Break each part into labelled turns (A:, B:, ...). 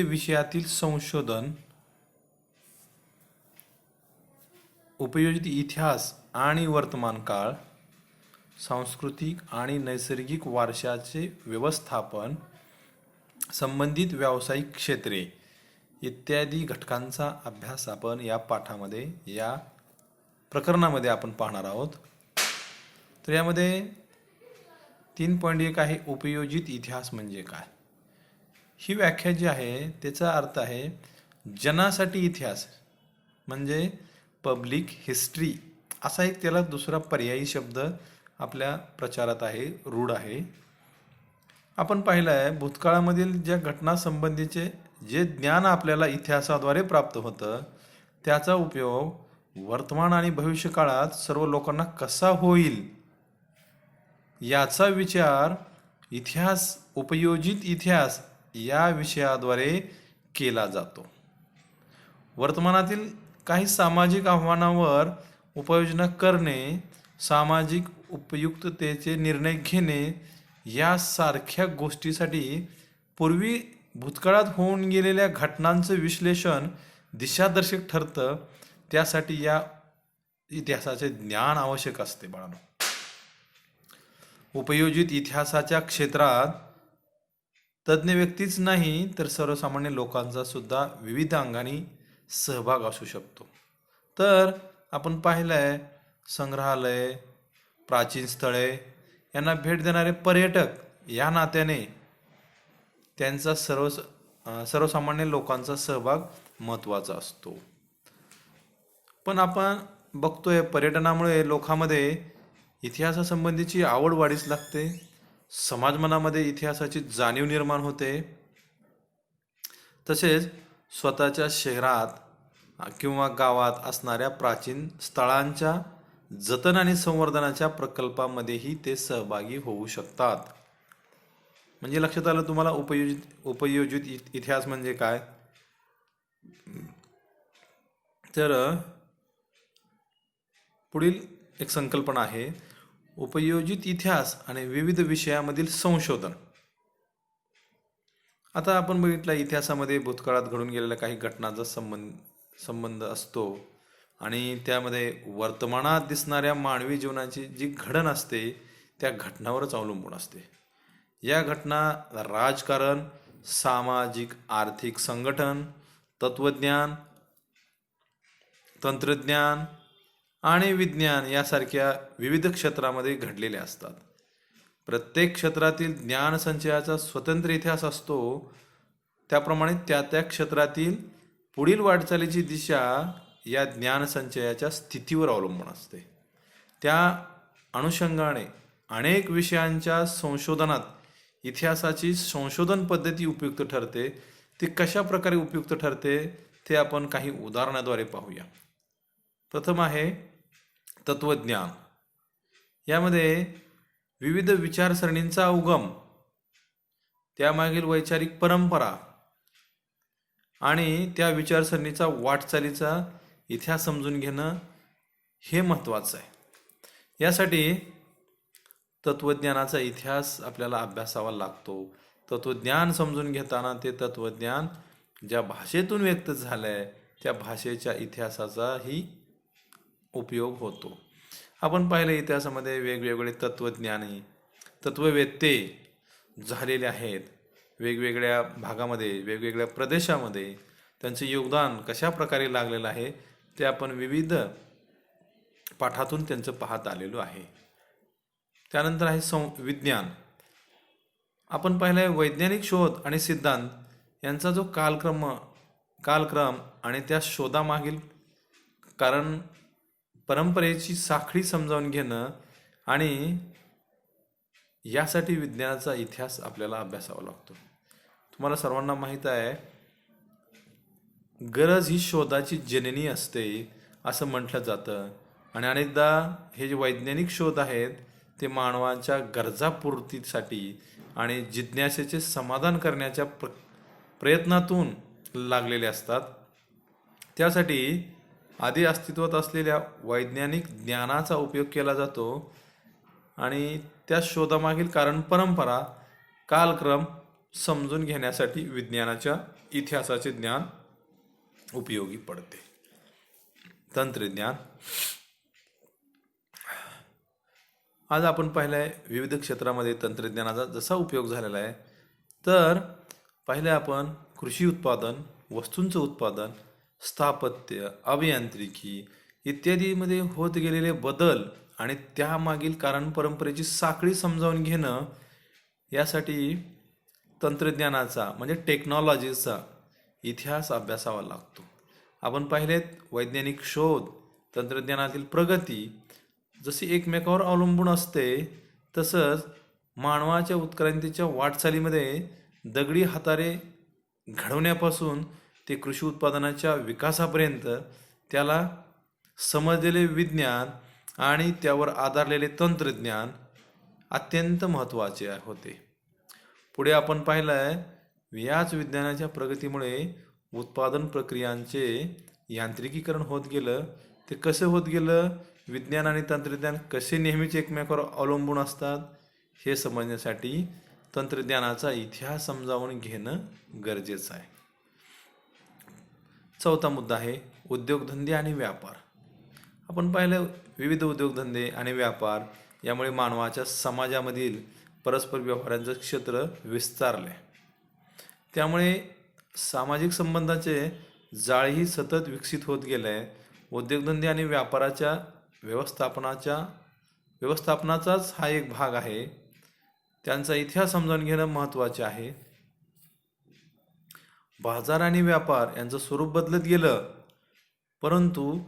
A: विषयातील संशोधन, उपयोजित इतिहास आणि वर्तमान काळ, सांस्कृतिक आणि नैसर्गिक वारशाचे व्यवस्थापन, संबंधित व्यावसायिक क्षेत्रे इत्यादी घटकांचा अभ्यास आपण या पाठामध्ये या प्रकरणामध्ये आपण पाहणार आहोत. तर यामध्ये 3.1 आहे उपयोजित इतिहास म्हणजे काय. ही व्याख्या जी आहे त्याचा अर्थ आहे जनासाठी इतिहास म्हणजे पब्लिक हिस्ट्री असा एक त्याला दुसरा पर्यायी शब्द आपल्या प्रचारात आहे, रूढ आहे. आपण पाहिलं आहे भूतकाळामधील ज्या घटनासंबंधीचे जे ज्ञान आपल्याला इतिहासाद्वारे प्राप्त होतं त्याचा उपयोग वर्तमान आणि भविष्य काळात सर्व लोकांना कसा होईल याचा विचार इतिहास, उपयोजित इतिहास या विषयाद्वारे केला जातो. वर्तमानातील काही सामाजिक आव्हानांवर उपाययोजना करणे, सामाजिक उपयुक्ततेचे निर्णय घेणे यासारख्या गोष्टीसाठी पूर्वी भूतकाळात होऊन गेलेल्या घटनांचं विश्लेषण दिशादर्शक ठरतं. त्यासाठी या इतिहासाचे ज्ञान आवश्यक असते बाळांनो. उपयोजित इतिहासाच्या क्षेत्रात तज्ज्ञ व्यक्तीच नाही तर सर्वसामान्य लोकांचा सुद्धा विविध अंगाने सहभाग असू शकतो. तर आपण पाहिलं आहे संग्रहालय, प्राचीन स्थळे यांना भेट देणारे पर्यटक या नात्याने त्यांचा सर्वसामान्य लोकांचा सहभाग महत्त्वाचा असतो. पण आपण बघतोय पर्यटनामुळे लोकांमध्ये इतिहासासंबंधीची आवड वाढीस लागते, समाजमनामध्ये इतिहासाची जाणीव निर्माण होते. तसेच स्वतःच्या शहरात किंवा गावात असणाऱ्या प्राचीन स्थळांच्या जतन आणि संवर्धनाच्या प्रकल्पामध्येही ते सहभागी होऊ शकतात. म्हणजे लक्षात आलं तुम्हाला उपयोजित इतिहास म्हणजे काय. तर पुढील एक संकल्पना आहे उपयोजित इतिहास आणि विविध विषयामधील संशोधन. आता आपण बघितलं इतिहासामध्ये भूतकाळात घडून गेलेल्या काही घटनांचा संबंध असतो आणि त्यामध्ये वर्तमानात दिसणाऱ्या मानवी जीवनाची जी घडण असते त्या घटनावरच अवलंबून असते. या घटना राजकारण, सामाजिक आर्थिक संघटन, तत्वज्ञान, तंत्रज्ञान आणि विज्ञान यासारख्या विविध क्षेत्रामध्ये घडलेल्या असतात. प्रत्येक क्षेत्रातील ज्ञानसंचयाचा स्वतंत्र इतिहास असतो. त्याप्रमाणे त्या क्षेत्रातील पुढील वाटचालीची दिशा या ज्ञानसंचयाच्या स्थितीवर अवलंबून असते. त्या अनुषंगाने अनेक विषयांच्या संशोधनात इतिहासाची संशोधन पद्धती उपयुक्त ठरते. ती कशा प्रकारे उपयुक्त ठरते ते आपण काही उदाहरणाद्वारे पाहूया. प्रथम आहे तत्वज्ञान. यामध्ये विविध विचारसरणींचा उगम, त्यामागील वैचारिक परंपरा आणि त्या विचारसरणीचा वाटचालीचा इतिहास समजून घेणं हे महत्त्वाचं आहे. यासाठी तत्वज्ञानाचा इतिहास आपल्याला अभ्यासावा लागतो. तत्वज्ञान समजून घेताना ते तत्वज्ञान ज्या भाषेतून व्यक्त झालं आहे त्या भाषेच्या इतिहासाचाही उपयोग होतो. आपण पाहिलं इतिहासामध्ये वेगवेगळे तत्वज्ञानी, तत्ववेत्ते झालेले आहेत. वेगवेगळ्या भागामध्ये, वेगवेगळ्या प्रदेशामध्ये त्यांचे योगदान कशा प्रकारे लागलेलं आहे ते आपण विविध पाठातून त्यांचं पाहत आलेलो आहे. त्यानंतर आहे विज्ञान. आपण पाहिलं आहे वैज्ञानिक शोध आणि सिद्धांत यांचा जो कालक्रम आणि त्या शोधामागील कारण परंपरेची साखळी समजावून घेणं आणि यासाठी विज्ञानाचा इतिहास आपल्याला अभ्यासावा लागतो. तुम्हाला सर्वांना माहीत आहे गरज ही शोधाची जननी असते असं म्हटलं जातं आणि अनेकदा हे जे वैज्ञानिक शोध आहेत ते मानवाच्या गरजा पूर्तीसाठी आणि जिज्ञासेचे समाधान करण्याच्या प्रयत्नातून लागलेले असतात. त्यासाठी आधी अस्तित्वात असलेल्या वैज्ञानिक ज्ञानाचा उपयोग केला जातो आणि त्या शोधामागील कारण परंपरा, कालक्रम समजून घेण्यासाठी विज्ञानाच्या इतिहासाचे ज्ञान उपयोगी पडते. तंत्रज्ञान. आज आपण पाहिलं विविध क्षेत्रामध्ये तंत्रज्ञानाचा जसा उपयोग झालेला आहे, तर पहिले आपण कृषी उत्पादन, वस्तूंचं उत्पादन, स्थापत्य, अभियांत्रिकी इत्यादीमध्ये होत गेलेले बदल आणि त्यामागील कारण परंपरेची साखळी समजावून घेणं, यासाठी तंत्रज्ञानाचा म्हणजे टेक्नॉलॉजीचा इतिहास अभ्यासावा लागतो. आपण पाहिलेत वैज्ञानिक शोध, तंत्रज्ञानातील प्रगती जशी एकमेकावर अवलंबून असते, तसंच मानवाच्या उत्क्रांतीच्या वाटचालीमध्ये दगडी हातारे घडवण्यापासून ते कृषी उत्पादनाच्या विकासापर्यंत त्याला समजलेले विज्ञान आणि त्यावर आधारलेले तंत्रज्ञान अत्यंत महत्त्वाचे होते. पुढे आपण पाहिलं आहे याच विज्ञानाच्या प्रगतीमुळे उत्पादन प्रक्रियांचे यांत्रिकीकरण होत गेलं. ते कसं होत गेलं, विज्ञान आणि तंत्रज्ञान कसे नेहमीच एकमेकावर अवलंबून असतात हे समजण्यासाठी तंत्रज्ञानाचा इतिहास समजावून घेणं गरजेचं आहे. चौथा मुद्दा आहे उद्योगधंदे आणि व्यापार. आपण पाहिलं विविध उद्योगधंदे आणि व्यापार यामुळे मानवाच्या समाजामधील परस्पर व्यवहारांचं क्षेत्र विस्तारले. त्यामुळे सामाजिक संबंधाचे जाळेही सतत विकसित होत गेले. उद्योगधंदे आणि व्यापाराच्या व्यवस्थापनाचाच हा एक भाग आहे. त्यांचा इतिहास समजावून घेणं महत्त्वाचे आहे. बाजार आणि व्यापार यांचं स्वरूप बदलत गेलं, परंतु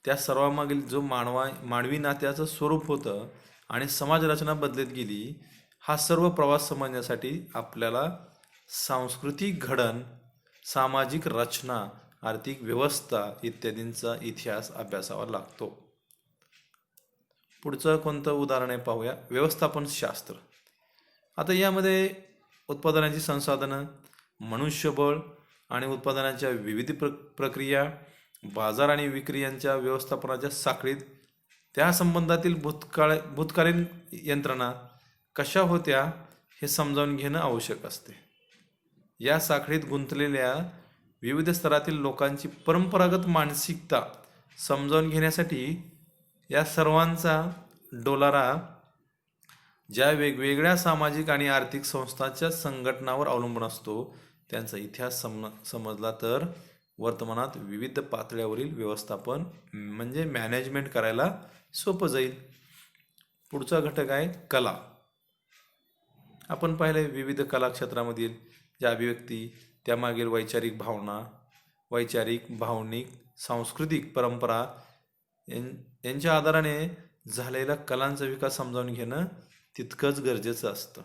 A: त्या सर्वामागील जो मानवी नात्याचं स्वरूप होतं आणि समाज रचना बदलत गेली. हा सर्व प्रवास समजण्यासाठी आपल्याला सांस्कृतिक घडण, सामाजिक रचना, आर्थिक व्यवस्था इत्यादींचा इतिहास अभ्यासावा लागतो. पुढचं कोणतं उदाहरण आहे पाहूया. व्यवस्थापन शास्त्र. आता यामध्ये उत्पादनाची संसाधनं, मनुष्यबळ आणि उत्पादनाच्या विविध प्रक्रिया, बाजार आणि विक्री यांच्या व्यवस्थापनाच्या साखळीत त्या संबंधातील भूतकालीन यंत्रणा कशा होत्या हे समजावून घेणं आवश्यक असते. या साखळीत गुंतलेल्या विविध स्तरातील लोकांची परंपरागत मानसिकता समजावून घेण्यासाठी या सर्वांचा डोलारा ज्या वेगवेगळ्या सामाजिक आणि आर्थिक संस्थांच्या संघटनावर अवलंबून असतो, त्यांचा इतिहास समजला तर वर्तमानात विविध पातळ्यावरील व्यवस्थापन म्हणजे मॅनेजमेंट करायला सोपं जाईल. पुढचा घटक आहे कला. आपण पाहिले विविध कला क्षेत्रामधील ज्या अभिव्यक्ती, त्यामागील वैचारिक भावना, भावनिक, सांस्कृतिक परंपरा यांच्या आधाराने झालेला कलांचा विकास समजावून घेणं तितकंच गरजेचं असतं.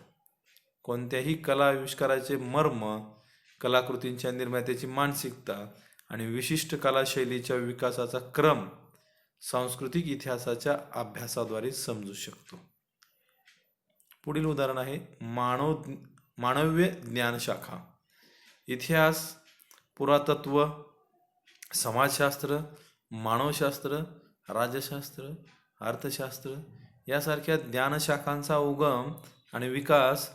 A: कोणत्याही कला आविष्काराचे मर्म, कलाकृतींच्या निर्मात्याची मानसिकता आणि विशिष्ट कलाशैलीच्या विकासाचा क्रम सांस्कृतिक इतिहासाच्या अभ्यासाद्वारे समजू शकतो. पुढील उदाहरण आहे मानव्य ज्ञानशाखा. इतिहास, पुरातत्व, समाजशास्त्र, मानवशास्त्र, राज्यशास्त्र, अर्थशास्त्र यासारख्या ज्ञानशाखांचा उगम आणि विकास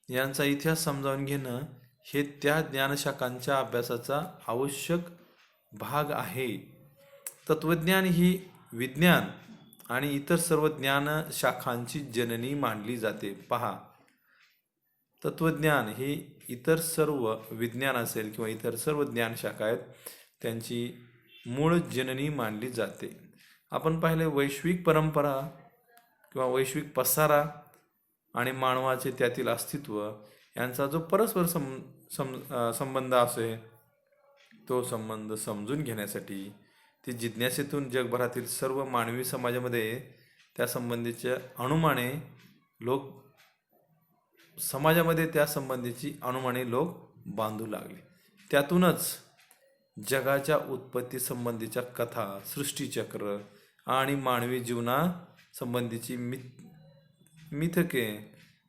A: यांचा इतिहास समजावून घेणं हे त्या ज्ञानशाखांच्या अभ्यासाचा आवश्यक भाग आहे. तत्त्वज्ञान ही विज्ञान आणि इतर सर्व ज्ञानशाखांची जननी मानली जाते. पहा, तत्त्वज्ञान ही इतर सर्व विज्ञान असेल किंवा इतर सर्व ज्ञानशाखा आहेत त्यांची मूळ जननी मानली जाते. आपण पाहिले वैश्विक परंपरा किंवा वैश्विक पसारा आणि मानवाचे त्यातील अस्तित्व यांचा जो परस्पर संबंध असे, तो संबंध समजून घेण्यासाठी ती जिज्ञासेतून जगभरातील सर्व मानवी समाजामध्ये त्या संबंधीच्या अनुमाने लोक बांधू लागले. त्यातूनच जगाच्या उत्पत्ती संबंधीच्या कथा, सृष्टीचक्र आणि मानवी जीवना संबंधीची मिथके,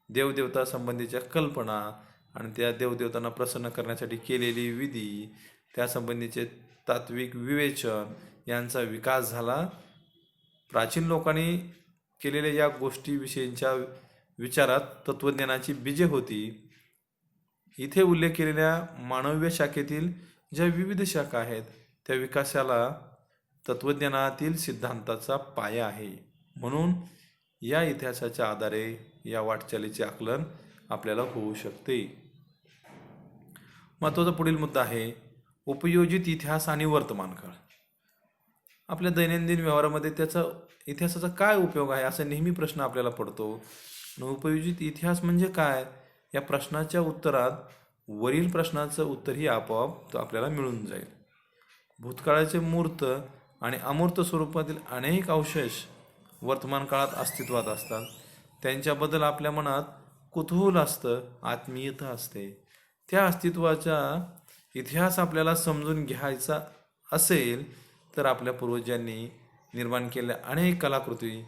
A: देवदेवता संबंधीच्या कल्पना आणि त्या देवदेवतांना प्रसन्न करण्यासाठी केलेली विधी, त्यासंबंधीचे तात्विक विवेचन यांचा विकास झाला. प्राचीन लोकांनी केलेल्या या गोष्टीविषयींच्या विचारात तत्त्वज्ञानाची बीजे होती. इथे उल्लेख केलेल्या मानवीय शाखेतील ज्या विविध शाखा आहेत त्या विकासाला तत्वज्ञानातील सिद्धांताचा पाया आहे. म्हणून या इतिहासाच्या आधारे या वाटचालीचे आकलन आपल्याला होऊ शकते. महत्त्वाचा पुढील मुद्दा आहे उपयोजित इतिहास आणि वर्तमान काळ. आपल्या दैनंदिन व्यवहारामध्ये इतिहासाचा काय उपयोग आहे असा नेहमी प्रश्न आपल्याला पडतो. उपयोजित इतिहास म्हणजे काय या प्रश्नाच्या उत्तरात वरील प्रश्नाचं उत्तरही आपोआप आपल्याला मिळून जाईल. भूतकाळाचे मूर्त आणि अमूर्त स्वरूपातील अनेक अवशेष वर्तमान काळात अस्तित्वात असतात. त्यांच्याबद्दल आपल्या मनात कुतूहल असतं, आत्मीयता असते. त्या अस्तित्वाचा इतिहास आपल्याला समजून घ्यायचा असेल तर आपल्या पूर्वजांनी निर्माण केलेल्या अनेक कलाकृती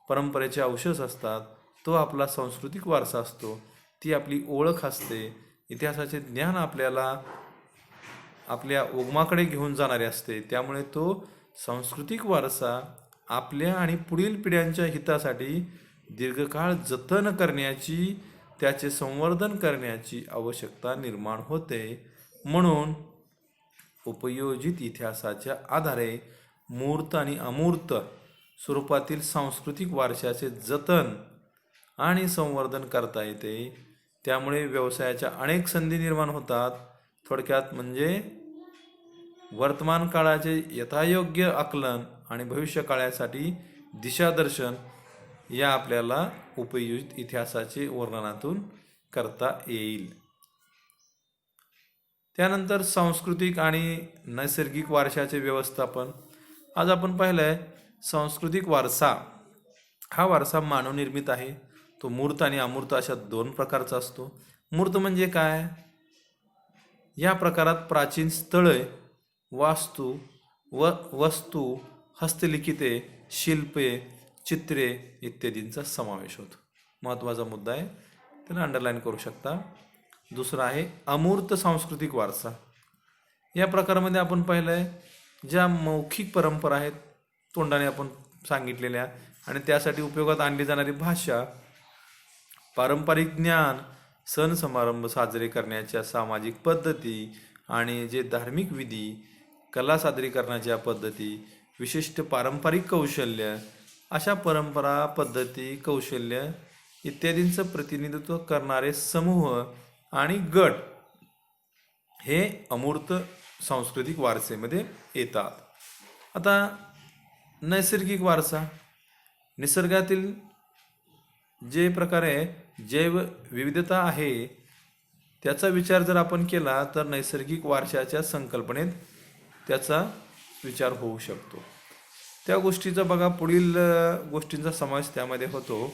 A: परंपरेचे अवशेष असतात. तो आपला सांस्कृतिक वारसा असतो, ती आपली ओळख असते. इतिहासाचे ज्ञान आपल्याला आपल्या उगमाकडे घेऊन जाणारे असते. त्यामुळे तो सांस्कृतिक वारसा आपल्या आणि पुढील पिढ्यांच्या हितासाठी दीर्घकाळ जतन करण्याची, त्याचे संवर्धन करण्याची आवश्यकता निर्माण होते. म्हणून उपयोजित इतिहासाच्या आधारे मूर्त आणि अमूर्त स्वरूपातील सांस्कृतिक वारशाचे जतन आणि संवर्धन करता येते. त्यामुळे व्यवसायाच्या अनेक संधी निर्माण होतात. थोडक्यात म्हणजे वर्तमान काळाचे यथायोग्य आकलन आणि भविष्य काळासाठी दिशादर्शन या आपल्याला उपयोजित इतिहासाचे वर्णनातून करता येईल. त्यानंतर सांस्कृतिक आणि नैसर्गिक वारशाचे व्यवस्थापन. आज आपण पाहिलंय सांस्कृतिक वारसा हा वारसा मानवनिर्मित आहे. तो मूर्त आणि अमूर्त अशा दोन प्रकारचा असतो. मूर्त म्हणजे काय? या प्रकारात प्राचीन स्थळे, वास्तू वस्तू, हस्तलिखिते, शिल्पे, चित्रे इत्यादींचा समावेश होतो. महत्त्वाचा मुद्दा आहे, त्याला अंडरलाईन करू शकता. दुसरा आहे अमूर्त सांस्कृतिक वारसा. या प्रकारामध्ये आपण पाहिलं आहे ज्या मौखिक परंपरा आहेत, तोंडाने आपण सांगितलेल्या आणि त्यासाठी उपयोगात आणली जाणारी भाषा, पारंपरिक ज्ञान, सण समारंभ साजरे करण्याच्या सामाजिक पद्धती आणि जे धार्मिक विधी, कला सादरीकरणाच्या पद्धती, विशिष्ट पारंपरिक कौशल्य, अशा परंपरा, पद्धती, कौशल्य इत्यादींचं प्रतिनिधित्व करणारे समूह आणि गट हे अमूर्त सांस्कृतिक वारसेमध्ये येतात. आता नैसर्गिक वारसा, निसर्गातील जे प्रकारे जैव विविधता आहे त्याचा विचार जर आपण केला तर नैसर्गिक वारशाच्या संकल्पनेत त्याचा विचार होऊ शकतो. त्या गोष्टीचा बघा पुढील गोष्टींचा समावेश त्यामध्ये होतो.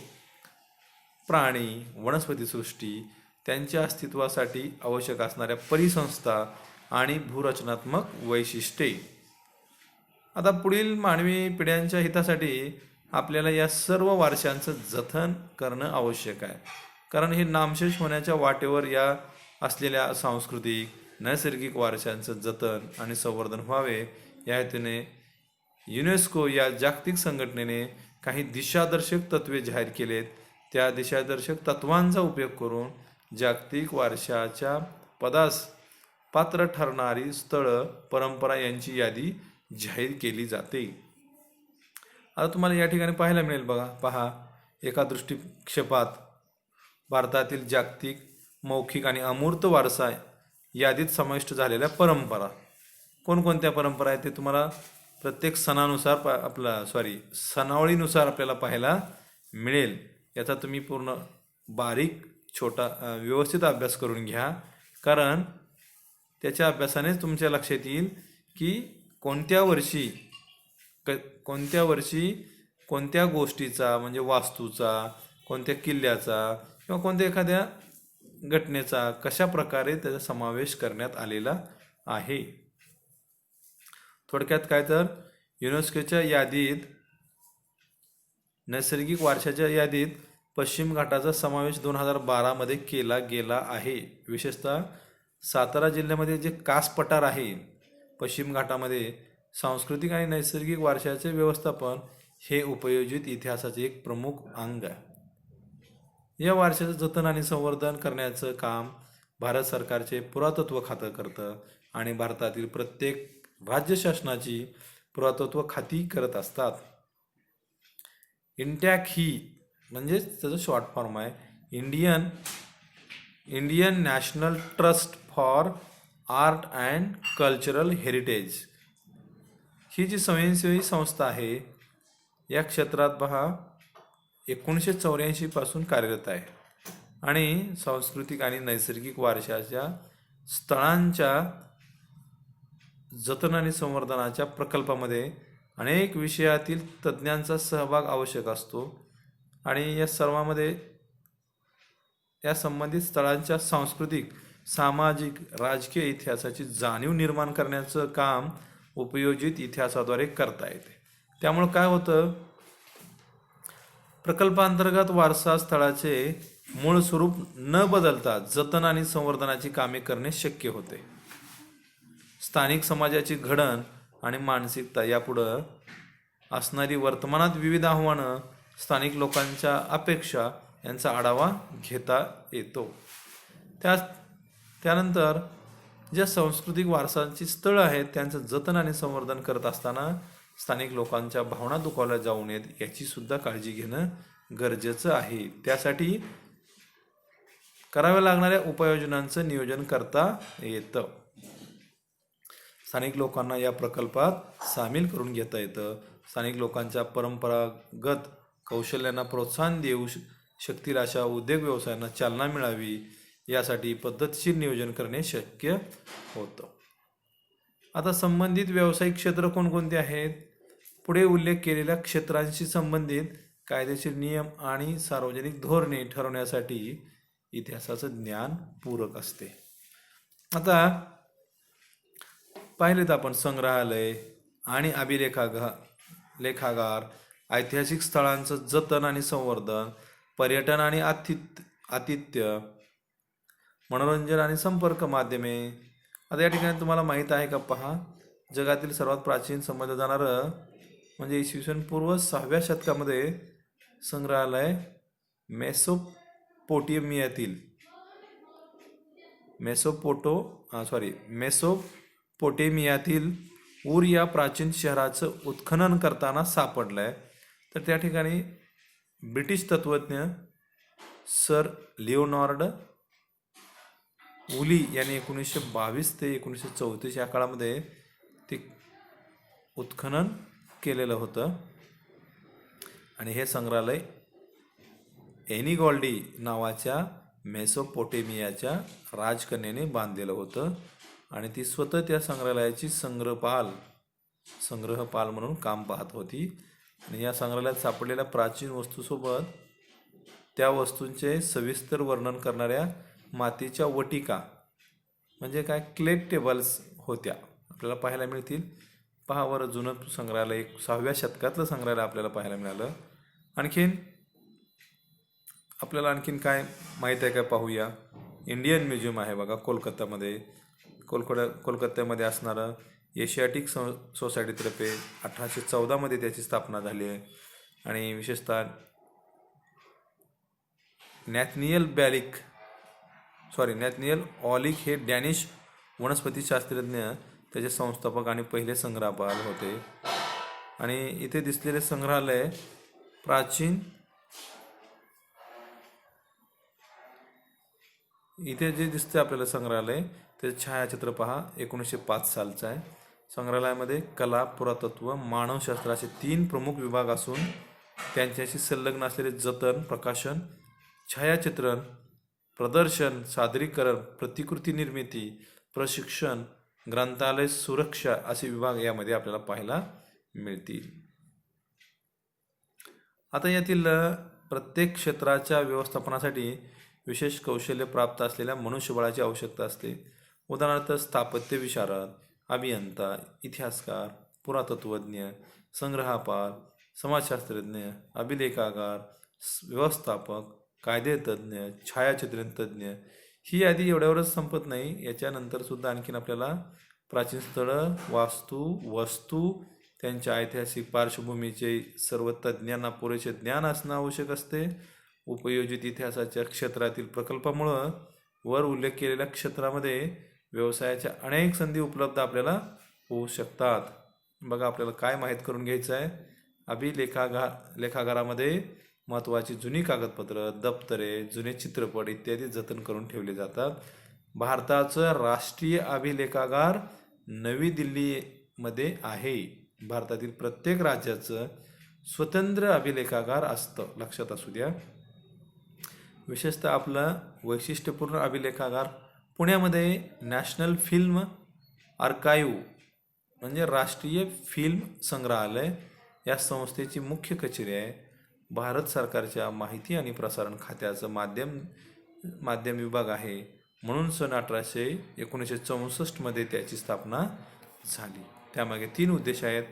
A: प्राणी, वनस्पतीसृष्टी, त्यांच्या अस्तित्वासाठी आवश्यक असणाऱ्या परिसंस्था आणि भूरचनात्मक वैशिष्ट्ये. आता पुढील मानवी पिढ्यांच्या हितासाठी आपल्याला या सर्व वारशांचं जतन करणं आवश्यक आहे. कारण हे नामशेष होण्याच्या वाटेवर या असलेल्या सांस्कृतिक, नैसर्गिक वारशांचं जतन आणि संवर्धन व्हावे या हेतूने युनेस्को या जागतिक संघटनेने काही दिशादर्शक तत्त्वे जाहीर केलेत. त्या दिशादर्शक तत्वांचा उपयोग करून जागतिक वारशाच्या पदास पात्र ठरणारी स्थळं, परंपरा यांची यादी जाहीर केली जाते. आता तुम्हाला या ठिकाणी पाहायला मिळेल बघा, पहा, एका दृष्टिक्षेपात भारतातील जागतिक, मौखिक आणि अमूर्त वारसा यादीत समाविष्ट झालेल्या परंपरा. कोणकोणत्या परंपरा आहेत ते तुम्हाला प्रत्येक सणानुसार सणावळीनुसार आपल्याला पाहायला मिळेल. याचा तुम्ही पूर्ण बारीक छोटा व्यवस्थित अभ्यास करून घ्या. कारण त्याच्या अभ्यासानेच तुमच्या लक्षात येईल की कोणत्या वर्षी कोणत्या गोष्टीचा म्हणजे वास्तूचा, कोणत्या किल्ल्याचा किंवा कोणत्या एखाद्या घटनेचा कशा प्रकारे त्याचा समावेश करण्यात आलेला आहे. थोडक्यात काय तर युनेस्कोच्या यादीत, नैसर्गिक वारशाच्या यादीत पश्चिम घाटाचा समावेश 2012 मध्ये केला गेला आहे. विशेषतः सातारा जिल्ह्यामध्ये जे कास पठार आहे पश्चिम घाटामध्ये, सांस्कृतिक आणि नैसर्गिक वारशाचे व्यवस्थापन हे उपयोजित इतिहासाचे एक प्रमुख अंग आहे. या वारशाचं जतन आणि संवर्धन करण्याचं काम भारत सरकारचे पुरातत्व खातं करतं आणि भारतातील प्रत्येक राज्य शासनाची पुरातत्व खाती करत असतात. इंटॅक ही म्हणजेच त्याचं शॉर्ट फॉर्म आहे Indian national trust for art and cultural heritage. ही जी स्वयंसेवी संस्था आहे या क्षेत्रात 1984 पासून कार्यरत आहे आणि सांस्कृतिक आणि नैसर्गिक वारशाच्या स्थळांच्या जतन आणि संवर्धनाच्या प्रकल्पामध्ये अनेक विषयातील तज्ज्ञांचा सहभाग आवश्यक असतो आणि या सर्वांमध्ये या संबंधित स्थळांच्या सांस्कृतिक, सामाजिक, राजकीय इतिहासाची जाणीव निर्माण करण्याचं काम उपयोजित इतिहासाद्वारे करता येते. त्यामुळे काय होतं, प्रकल्पांतर्गत वारसा स्थळाचे मूळ स्वरूप न बदलता जतन आणि संवर्धनाची कामे करणे शक्य होते. स्थानिक समाजाची घडण आणि मानसिकता यापुढं असणारी वर्तमानात विविध आव्हानं, स्थानिक लोकांच्या अपेक्षा यांचा आढावा घेता येतो. त्यानंतर ज्या सांस्कृतिक वारसाची स्थळं आहेत त्यांचं जतन आणि संवर्धन करत असताना स्थानिक लोकांच्या भावना दुखावल्या जाऊ नयेत याची सुद्धा काळजी घेणं गरजेचं आहे. त्यासाठी कराव्या लागणाऱ्या उपाययोजनांचं नियोजन करता येतं. स्थानिक लोकांना या प्रकल्पात सामील करून घेता येतं. स्थानिक लोकांच्या परंपरागत कौशल्यांना प्रोत्साहन देऊ शकतील अशा उद्योग व्यवसायांना चालना मिळावी यासाठी पद्धतशीर नियोजन करणे शक्य होतं. आता संबंधित व्यावसायिक क्षेत्र कोणकोणते आहेत? पुढे उल्लेख केलेल्या क्षेत्रांशी संबंधित कायदेशीर नियम आणि सार्वजनिक धोरणे ठरवण्यासाठी इतिहासाचं ज्ञान पूरक असते. आता पाहिले तर आपण संग्रहालय आणि लेखागार, ऐतिहासिक स्थळांचं जतन आणि संवर्धन, पर्यटन आणि आतिथ्य, मनोरंजन आणि संपर्क माध्यमे. आता या ठिकाणी तुम्हाला माहीत आहे का, पहा, जगातील सर्वात प्राचीन समजलं जाणारं म्हणजे इसवी पूर्व 6व्या शतकामध्ये संग्रहालय मेसोपोटेमियातील ऊर या प्राचीन शहराचं उत्खनन करताना सापडलंय. तर त्या ठिकाणी ब्रिटिश तत्त्वज्ञ सर लिओनार्ड वुली यांनी 1922 ते 1934 या काळामध्ये ते उत्खनन केलेलं होतं आणि हे संग्रहालय एनी गॉल्डी नावाच्या मेसोपोटेमियाच्या राजकन्येने बांधलेलं होतं आणि ती स्वतः त्या संग्रहालयाची संग्रहपाल म्हणून काम पाहत होती. आणि या संग्रहालयात सापडलेल्या प्राचीन वस्तूसोबत त्या वस्तूंचे सविस्तर वर्णन करणाऱ्या मातीच्या वटिका म्हणजे काय क्ले टेबल्स होत्या आपल्याला पाहायला मिळतील. पहा बरं, जुनं संग्रहालय 6व्या शतकातलं संग्रहालय आपल्याला पाहायला मिळालं. आणखीन काय माहीत आहे का पाहूया. इंडियन म्युझियम आहे बघा कोलकात्यामध्ये. कोलकात्यामध्ये असणारं एशियाटिक सोसायटीतर्फे 1814 त्याची स्थापना झाली आहे आणि विशेषतः नॅथनियल ऑलिक हे डॅनिश वनस्पतीशास्त्रज्ञ त्याचे संस्थापक आणि पहिले संग्रहपाल होते. आणि इथे दिसलेले संग्रहालय इथे जे दिसते आपल्याला संग्रहालय त्याचे छायाचित्र पहा, 1905 सालचं आहे. संग्रहालयामध्ये कला, पुरातत्व, मानवशास्त्र असे 3 प्रमुख विभाग असून त्यांच्याशी संलग्न असलेले जतन, प्रकाशन, छायाचित्रण, प्रदर्शन, सादरीकरण, प्रतिकृती निर्मिती, प्रशिक्षण, ग्रंथालय, सुरक्षा असे विभाग यामध्ये आपल्याला पाहायला मिळतील. आता यातील प्रत्येक क्षेत्राच्या व्यवस्थापनासाठी विशेष कौशल्य प्राप्त असलेल्या मनुष्यबळाची आवश्यकता असते. उदाहरणार्थ स्थापत्य विशारद, अभियंता, इतिहासकार, पुरातत्वज्ञ, संग्रहपाल, समाजशास्त्रज्ञ, अभिलेखागार, व्यवस्थापक, कायदेतज्ञ, छायाचित्रण तज्ज्ञ. ही यादी एवढ्यावरच संपत नाही. याच्यानंतर सुद्धा आणखीन आपल्याला प्राचीन स्थळं, वस्तू, त्यांच्या ऐतिहासिक पार्श्वभूमीचे सर्व तज्ज्ञांना पुरेसे ज्ञान असणं आवश्यक असते. उपयोजित इतिहासाच्या क्षेत्रातील प्रकल्पामुळं वर उल्लेख केलेल्या क्षेत्रामध्ये व्यवसायाच्या अनेक संधी उपलब्ध आपल्याला होऊ शकतात. बघा, आपल्याला काय माहीत करून घ्यायचं आहे. लेखागारामध्ये महत्त्वाची जुनी कागदपत्र, दप्तरे, जुने चित्रपट इत्यादी जतन करून ठेवले जातात. भारताचं राष्ट्रीय अभिलेखागार नवी दिल्लीमध्ये आहे. भारतातील प्रत्येक राज्याचं स्वतंत्र अभिलेखागार असतं, लक्षात असू द्या. विशेषतः आपलं वैशिष्ट्यपूर्ण अभिलेखागार पुण्यामध्ये नॅशनल फिल्म आर्काईव्ह म्हणजे राष्ट्रीय फिल्म संग्रहालय या संस्थेची मुख्य कचेरी आहे. भारत सरकारच्या माहिती आणि प्रसारण खात्याचं माध्यम विभाग आहे. म्हणून सन 1964 त्याची स्थापना झाली. त्यामागे 3 उद्देश आहेत.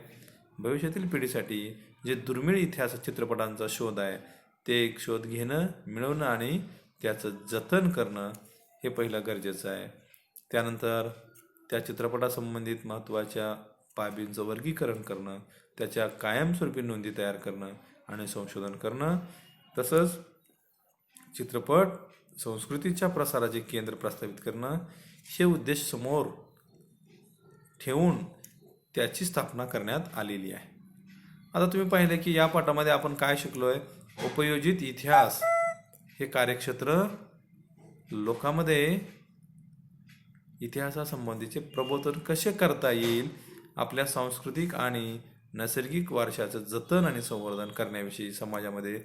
A: भविष्यातील पिढीसाठी जे दुर्मिळ इतिहास चित्रपटांचा शोध आहे ते एक शोध घेणं, मिळवणं आणि त्याचं जतन करणं हे पहिलं गरजेचं आहे. त्यानंतर त्या चित्रपटासंबंधित महत्त्वाच्या बाबींचं वर्गीकरण करणं, त्याच्या कायमस्वरूपी नोंदी तयार करणं आणि संशोधन करणं, तसंच चित्रपट संस्कृतीच्या प्रसाराचे केंद्र प्रस्थापित करणं हे उद्देश समोर ठेवून त्याची स्थापना करण्यात आलेली आहे. आता तुम्ही पाहिले की या पाठामध्ये आपण काय शिकलोय. उपयोजित इतिहास हे कार्यक्षेत्र लोकांमध्ये इतिहासासंबंधीचे प्रबोधन कसे करता येईल, आपल्या सांस्कृतिक आणि नैसर्गिक वारशाचं जतन आणि संवर्धन करण्याविषयी समाजामध्ये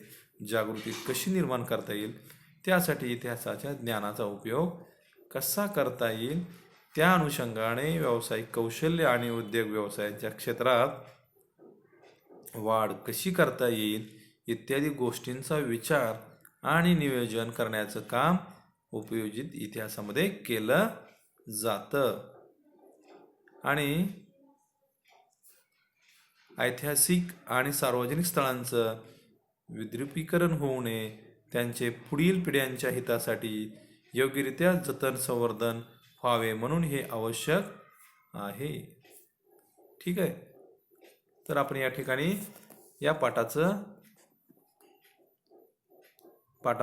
A: जागृती कशी निर्माण करता येईल, त्यासाठी इतिहासाच्या ज्ञानाचा उपयोग कसा करता येईल, त्या अनुषंगाने व्यावसायिक कौशल्य आणि उद्योग व्यवसायाच्या क्षेत्रात वाढ कशी करता येईल इत्यादी गोष्टींचा विचार आणि नियोजन करण्याचं काम उपयोजित इतिहासामध्ये केलं जातं. आणि ऐतिहासिक आणि सार्वजनिक स्थळांचं विद्रुपीकरण होऊ नये, त्यांचे पुढील पिढ्यांच्या हितासाठी योग्यरित्या जतन संवर्धन व्हावे म्हणून हे आवश्यक आहे. ठीक आहे. तर आपण या ठिकाणी या पाठाचं